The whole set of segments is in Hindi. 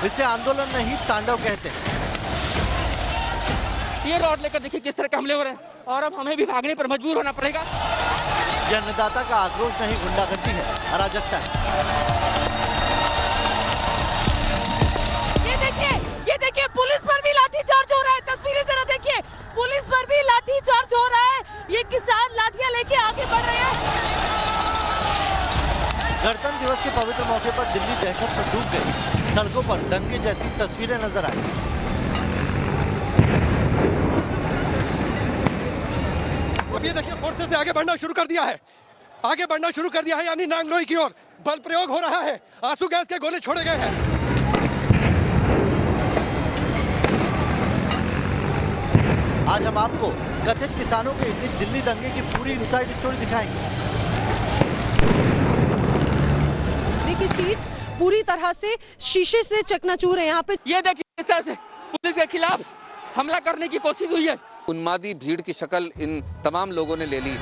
इसे आंदोलन नहीं तांडव कहते हैं। ये रॉड लेकर देखिए किस तरह के हमले हो रहे हैं और अब हमें भी भागने पर मजबूर होना पड़ेगा। यह अन्नदाता का आक्रोश नहीं, गुंडागर्दी है, अराजकता है। ये देखिए पुलिस पर भी लाठीचार्ज हो रहा है। तस्वीरें जरा देखिए, पुलिस पर भी लाठीचार्ज हो रहा है। ये किसान लाठियां लेके आगे बढ़ रहे हैं। गणतंत्र दिवस के पवित्र मौके पर दिल्ली दहशत में डूब गई। सड़कों पर दंगे जैसी तस्वीरें नजर आई। अब ये देखिए फोर्सेस ने आगे बढ़ना शुरू कर दिया है, यानी नांगलोई की ओर बल प्रयोग हो रहा है। आंसू गैस के गोले छोड़े गए हैं। आज हम आपको कथित किसानों के इसी दिल्ली दंगे की पूरी इनसाइड स्टोरी दिखाएंगे। देखिए सीट पूरी तरह से शीशे से चकनाचूर है। यहाँ पे ये देखिए किस तरह से पुलिस के खिलाफ हमला करने की कोशिश हुई है। उन्मादी भीड़ की शक्ल इन तमाम लोगों ने ले ली।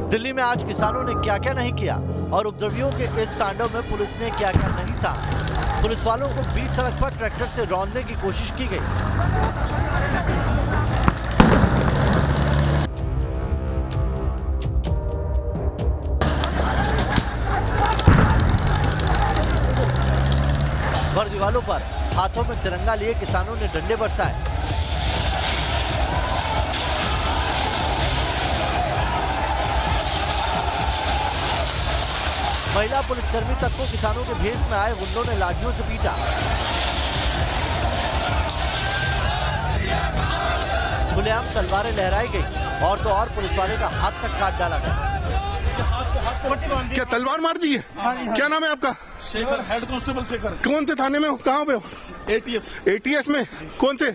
दिल्ली में आज किसानों ने क्या क्या नहीं किया और उपद्रवियों के इस तांडव में पुलिस ने क्या क्या नहीं सहा। पुलिस वालों को बीच सड़क पर ट्रैक्टर से रौंदने की कोशिश की गई। भर दीवालों पर हाथों में तिरंगा लिए किसानों ने डंडे बरसाए। महिला पुलिसकर्मी तक को किसानों के भेष में आए गुंडों ने लाठियों से पीटा। खुलेआम तलवारें लहराई गई और तो और पुलिस वाले का हाथ तक काट डाला गया। क्या तलवार मार दी है? क्या नाम है आपका? Shekhar, head constable Shekhar. कौन से थाने में हो? कहाँ पे हो? एटीएस में? कौन से?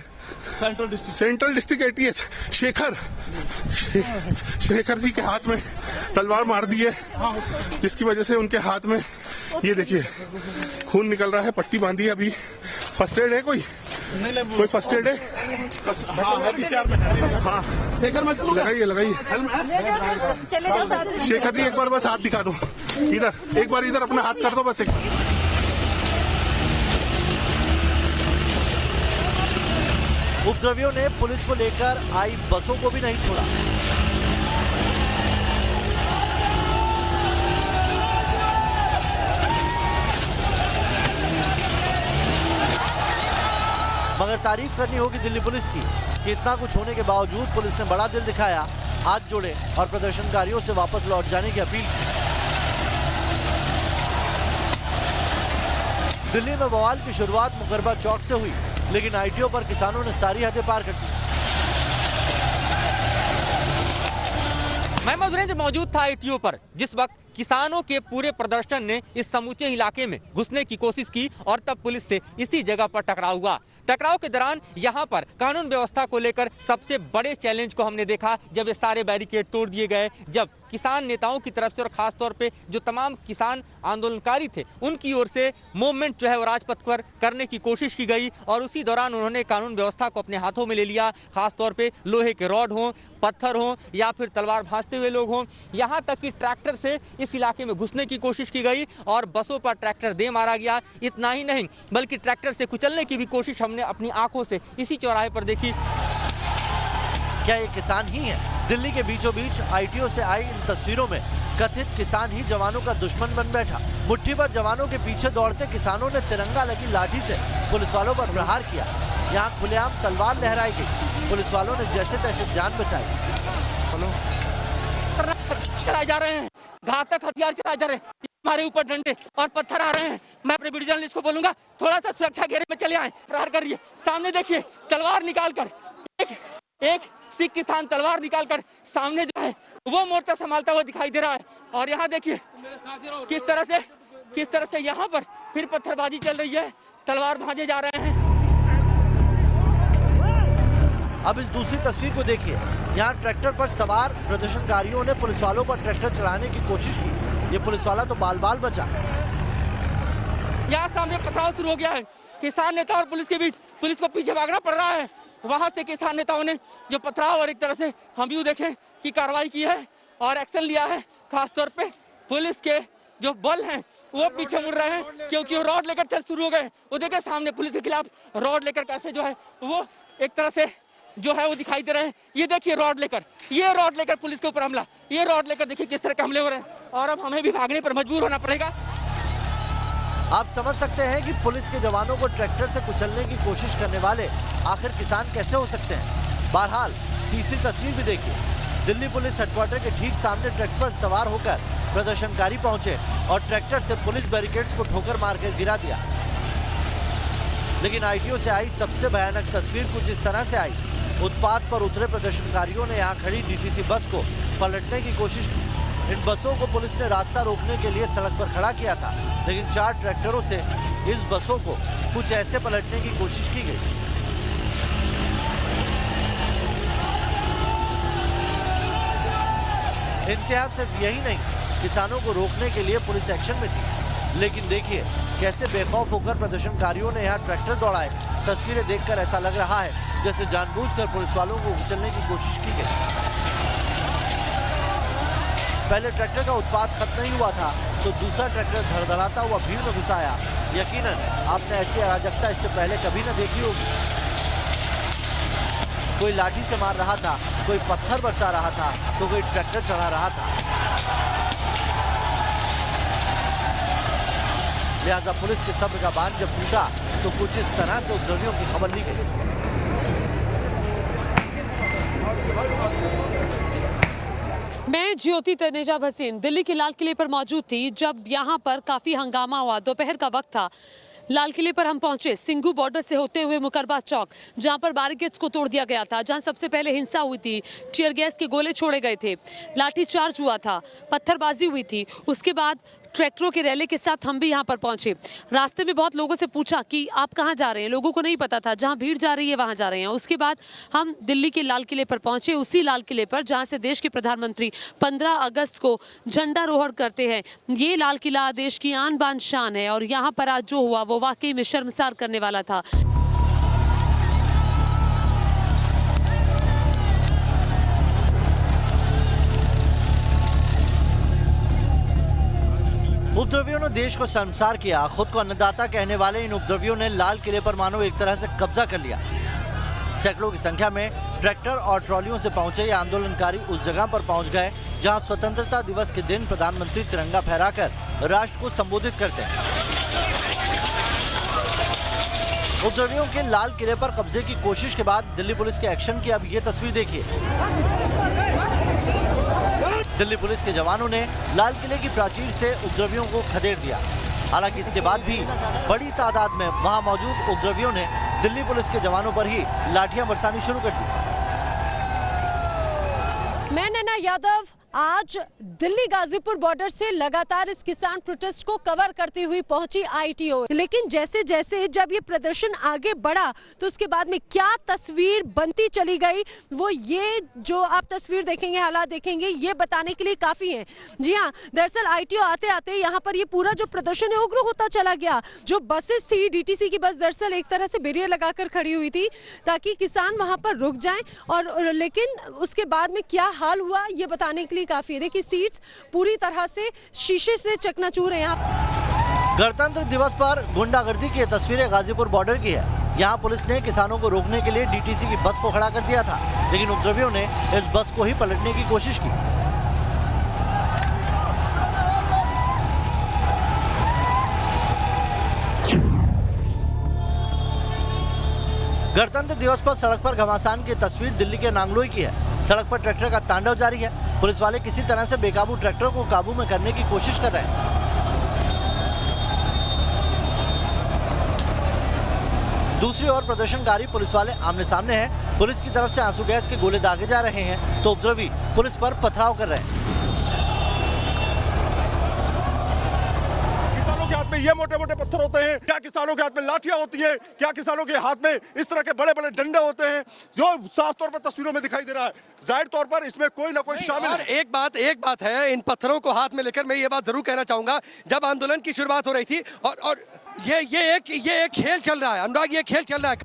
Central district ATS. Shekhar ji के हाथ में तलवार मार दी है, जिसकी वजह से उनके हाथ में ये देखिए खून निकल रहा है। पट्टी बांधी है। अभी फर्स्ट एड है? कोई फर्स्ट एड है? हाँ शेखर में लगाइए। शेखर जी एक बार बस हाथ दिखा दो इधर, एक बार इधर अपना हाथ कर दो बस एक। उपद्रवियों ने पुलिस को लेकर आई बसों को भी नहीं छोड़ा। मगर तारीफ करनी होगी दिल्ली पुलिस की कि इतना कुछ होने के बावजूद पुलिस ने बड़ा दिल दिखाया, हाथ जोड़े और प्रदर्शनकारियों से वापस लौट जाने की अपील की। दिल्ली में बवाल की शुरुआत मुकरबा चौक से हुई, लेकिन आईटीओ पर किसानों ने सारी हदें पार कर दी। मैं मौजूद था आईटीओ पर जिस वक्त किसानों के पूरे प्रदर्शन ने इस समूचे इलाके में घुसने की कोशिश की और तब पुलिस से इसी जगह पर टकराव हुआ। टकराव के दौरान यहाँ पर कानून व्यवस्था को लेकर सबसे बड़े चैलेंज को हमने देखा जब ये सारे बैरिकेड तोड़ दिए गए, जब किसान नेताओं की तरफ से और खास तौर पे जो तमाम किसान आंदोलनकारी थे उनकी ओर से मूवमेंट जो है वो राजपथ पर करने की कोशिश की गई और उसी दौरान उन्होंने कानून व्यवस्था को अपने हाथों में ले लिया। खास तौर पे लोहे के रॉड हों, पत्थर हों या फिर तलवार भांजते हुए लोग हों, यहाँ तक कि ट्रैक्टर से इस इलाके में घुसने की कोशिश की गई और बसों पर ट्रैक्टर दे मारा गया। इतना ही नहीं बल्कि ट्रैक्टर से कुचलने की भी कोशिश हमने अपनी आंखों से इसी चौराहे पर देखी। क्या ये किसान ही है? दिल्ली के बीचों बीच आईटीओ से आई इन तस्वीरों में कथित किसान ही जवानों का दुश्मन बन बैठा। मुट्ठी भर जवानों के पीछे दौड़ते किसानों ने तिरंगा लगी लाठी से पुलिस वालों पर प्रहार किया। यहाँ खुलेआम तलवार लहराई गई। पुलिस वालों ने जैसे तैसे जान बचाई। चलाए जा रहे हैं, घातक हथियार चलाए जा रहे हैं, हमारे ऊपर डंडे और पत्थर आ रहे हैं। मैं अपने वीडियो जर्नलिस्ट को बोलूंगा थोड़ा सा सुरक्षा घेरे में चले आए, प्रहार करिए। सामने देखिए तलवार निकालकर एक सिख किसान तलवार निकालकर सामने जो है वो मोर्चा संभालता हुआ दिखाई दे रहा है। और यहाँ देखिए किस तरह से यहाँ पर फिर पत्थरबाजी चल रही है, तलवार भांजे जा रहे हैं। अब इस दूसरी तस्वीर को देखिए। यहाँ ट्रैक्टर पर सवार प्रदर्शनकारियों ने पुलिस वालों पर ट्रैक्टर चढ़ाने की कोशिश की। ये पुलिस वाला तो बाल बाल बचा। यहाँ सामने पथराव शुरू हो गया है किसान नेता और पुलिस के बीच। पुलिस को पीछे भागना पड़ रहा है। वहां से किसान नेताओं ने जो पथराव और एक तरह से हम यूं देखें कि कार्रवाई की है और एक्शन लिया है। खासतौर पे पुलिस के जो बल हैं वो पीछे मुड़ रहे हैं क्योंकि वो रॉड लेकर चल शुरू हो गए। वो देखिए सामने पुलिस के खिलाफ रॉड लेकर कैसे जो है वो एक तरह से जो है वो दिखाई दे रहे हैं। ये देखिए रॉड लेकर पुलिस के ऊपर हमला, ये रॉड लेकर देखिए किस तरह के हमले हो रहे हैं और अब हमें भी भागने पर मजबूर होना पड़ेगा। आप समझ सकते हैं कि पुलिस के जवानों को ट्रैक्टर से कुचलने की कोशिश करने वाले आखिर किसान कैसे हो सकते हैं। बहरहाल तीसरी तस्वीर भी देखिए, दिल्ली पुलिस हेडक्वार्टर के ठीक सामने ट्रैक्टर पर सवार होकर प्रदर्शनकारी पहुंचे और ट्रैक्टर से पुलिस बैरिकेड्स को ठोकर मारकर गिरा दिया। लेकिन आईटीओ से आई सबसे भयानक तस्वीर कुछ इस तरह से आई। उत्पात पर उतरे प्रदर्शनकारियों ने यहाँ खड़ी डीटीसी बस को पलटने की कोशिश की। इन बसों को पुलिस ने रास्ता रोकने के लिए सड़क पर खड़ा किया था, लेकिन 4 ट्रैक्टरों से इस बसों को कुछ ऐसे पलटने की कोशिश की गई। इंतहा सिर्फ यही नहीं, किसानों को रोकने के लिए पुलिस एक्शन में थी। लेकिन देखिए कैसे बेखौफ होकर प्रदर्शनकारियों ने यहाँ ट्रैक्टर दौड़ाए। तस्वीरें देखकर ऐसा लग रहा है जैसे जानबूझकर पुलिस वालों को कुचलने की कोशिश की गई। पहले ट्रैक्टर का उत्पात खत्म नहीं हुआ था तो दूसरा ट्रैक्टर धड़धड़ाता हुआ भीड़ में घुस आया। यकीनन आपने ऐसी अराजकता इससे पहले कभी न देखी होगी। कोई लाठी से मार रहा था, कोई पत्थर बरसा रहा था, तो कोई ट्रैक्टर चढ़ा रहा था। लिहाजा पुलिस के सब्र का बांध जब टूटा तो कुछ इस तरह से उपद्रवियों की खबर ली गई। मैं ज्योति तनेजा भसीन दिल्ली के लाल किले पर मौजूद थी जब यहाँ पर काफी हंगामा हुआ। दोपहर का वक्त था। लाल किले पर हम पहुंचे सिंघू बॉर्डर से होते हुए मुकरबा चौक, जहां पर बैरिकेड्स को तोड़ दिया गया था, जहां सबसे पहले हिंसा हुई थी, टीयर गैस के गोले छोड़े गए थे, लाठीचार्ज हुआ था, पत्थरबाजी हुई थी। उसके बाद ट्रैक्टरों के रैली के साथ हम भी यहाँ पर पहुंचे। रास्ते में बहुत लोगों से पूछा कि आप कहाँ जा रहे हैं, लोगों को नहीं पता था, जहाँ भीड़ जा रही है वहाँ जा रहे हैं। उसके बाद हम दिल्ली के लाल किले पर पहुंचे, उसी लाल किले पर जहाँ से देश के प्रधानमंत्री 15 अगस्त को झंडारोहण करते हैं। ये लाल किला देश की आन बान शान है और यहाँ पर आज जो हुआ वो वाकई में शर्मसार करने वाला था। उपद्रवियों ने देश को शर्मसार किया। खुद को अन्नदाता कहने वाले इन उपद्रवियों ने लाल किले पर मानो एक तरह से कब्जा कर लिया। सैकड़ों की संख्या में ट्रैक्टर और ट्रॉलियों से पहुंचे ये आंदोलनकारी उस जगह पर पहुंच गए जहां स्वतंत्रता दिवस के दिन प्रधानमंत्री तिरंगा फहराकर राष्ट्र को संबोधित करते हैं। उपद्रवियों के लाल किले पर कब्जे की कोशिश के बाद दिल्ली पुलिस के एक्शन की अब ये तस्वीर देखिए। दिल्ली पुलिस के जवानों ने लाल किले की प्राचीर से उपद्रवियों को खदेड़ दिया। हालांकि इसके बाद भी बड़ी तादाद में वहां मौजूद उपद्रवियों ने दिल्ली पुलिस के जवानों पर ही लाठियां बरसानी शुरू कर दी। मैं नैना यादव आज दिल्ली गाजीपुर बॉर्डर से लगातार इस किसान प्रोटेस्ट को कवर करती हुई पहुंची आईटीओ। लेकिन जैसे जैसे जब ये प्रदर्शन आगे बढ़ा तो उसके बाद में क्या तस्वीर बनती चली गई, वो ये जो आप तस्वीर देखेंगे, हालात देखेंगे, ये बताने के लिए काफी है। जी हाँ, दरअसल आईटीओ आते आते यहाँ पर ये पूरा जो प्रदर्शन है उग्र होता चला गया। जो बसेस थी, डीटीसी की बस दरअसल एक तरह से बैरियर लगाकर खड़ी हुई थी ताकि किसान वहां पर रुक जाएं, और लेकिन उसके बाद में क्या हाल हुआ ये बताने के लिए काफी। देखिए सीट्स पूरी तरह से शीशे से चकनाचूर है। यहाँ गणतंत्र दिवस पर गुंडागर्दी की तस्वीरें गाजीपुर बॉर्डर की है। यहाँ पुलिस ने किसानों को रोकने के लिए डीटीसी की बस को खड़ा कर दिया था, लेकिन उपद्रवियों ने इस बस को ही पलटने की कोशिश की। गणतंत्र दिवस पर सड़क पर घमासान की तस्वीर दिल्ली के नांगलोई की है। सड़क पर ट्रैक्टर का तांडव जारी है। पुलिस वाले किसी तरह से बेकाबू ट्रैक्टर को काबू में करने की कोशिश कर रहे हैं। दूसरी ओर प्रदर्शनकारी पुलिस वाले आमने सामने हैं। पुलिस की तरफ से आंसू गैस के गोले दागे जा रहे हैं तो उपद्रवी पुलिस पर पथराव कर रहे हैं। ये मोटे मोटे पत्थर होते हैं, क्या किसानों के हाथ में लाठियां होती है, क्या किसानों के हाथ में इस तरह के बड़े बड़े डंडे होते हैं, जो साफ तौर पर तस्वीरों में दिखाई दे रहा है। जाहिर तौर पर इसमें कोई ना कोई शामिल है। एक बात है, इन पत्थरों को हाथ में लेकर मैं ये बात जरूर कहना चाहूंगा, जब आंदोलन की शुरुआत हो रही थी और ये एक खेल चल रहा है अनुराग, ये खेल चल रहा है।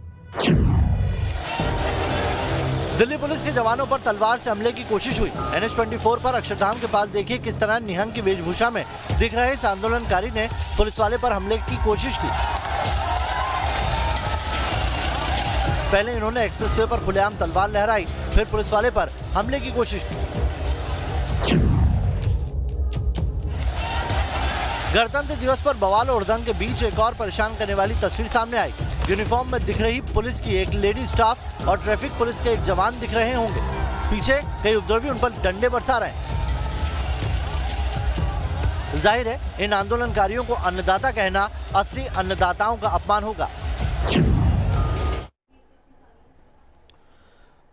दिल्ली पुलिस के जवानों पर तलवार से हमले की कोशिश हुई। NH24 पर अक्षरधाम के पास देखिए किस तरह निहंग की वेशभूषा में दिख रहे इस आंदोलनकारी ने पुलिस वाले पर हमले की कोशिश की। पहले इन्होंने एक्सप्रेसवे पर खुलेआम तलवार लहराई, फिर पुलिस वाले पर हमले की कोशिश की। गणतंत्र दिवस पर बवाल और दंग के बीच एक और परेशान करने वाली तस्वीर सामने आई। यूनिफॉर्म में दिख रही पुलिस की एक लेडी स्टाफ और ट्रैफिक पुलिस के एक जवान दिख रहे होंगे। पीछे कई उपद्रवी उन पर डंडे बरसा रहे हैं। जाहिर है इन आंदोलनकारियों को अन्नदाता कहना असली अन्नदाताओं का अपमान होगा।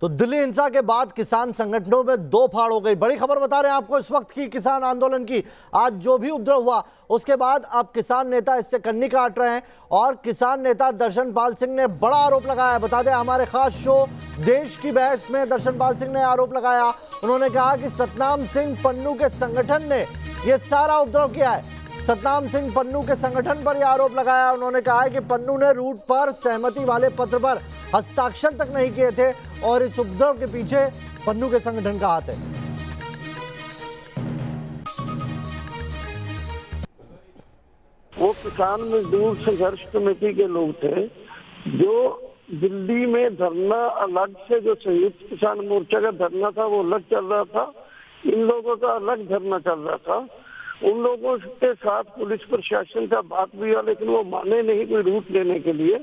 तो दिल्ली हिंसा के बाद किसान संगठनों में दो फाड़ हो गई। बड़ी खबर बता रहे हैं आपको इस वक्त की किसान आंदोलन की। आज जो भी उपद्रव हुआ उसके बाद अब किसान नेता इससे कन्नी काट रहे हैं और किसान नेता दर्शनपाल सिंह ने बड़ा आरोप लगाया। बता दें हमारे खास शो देश की बहस में दर्शनपाल सिंह ने आरोप लगाया। उन्होंने कहा कि सतनाम सिंह पन्नू के संगठन ने यह सारा उपद्रव किया है। सतनाम सिंह पन्नू के संगठन पर यह आरोप लगाया। उन्होंने कहा है कि पन्नू ने रूट पर सहमति वाले पत्र पर हस्ताक्षर तक नहीं किए थे और इस उपद्रव के पीछे पन्नू के संगठन का हाथ है। वो किसान मजदूर संघर्ष कमेटी के लोग थे जो दिल्ली में धरना अलग से, जो संयुक्त किसान मोर्चा का धरना था वो अलग चल रहा था, इन लोगों का अलग धरना चल रहा था। उन लोगों के साथ पुलिस प्रशासन का बात भी हुआ लेकिन वो माने नहीं कोई रूट लेने के लिए।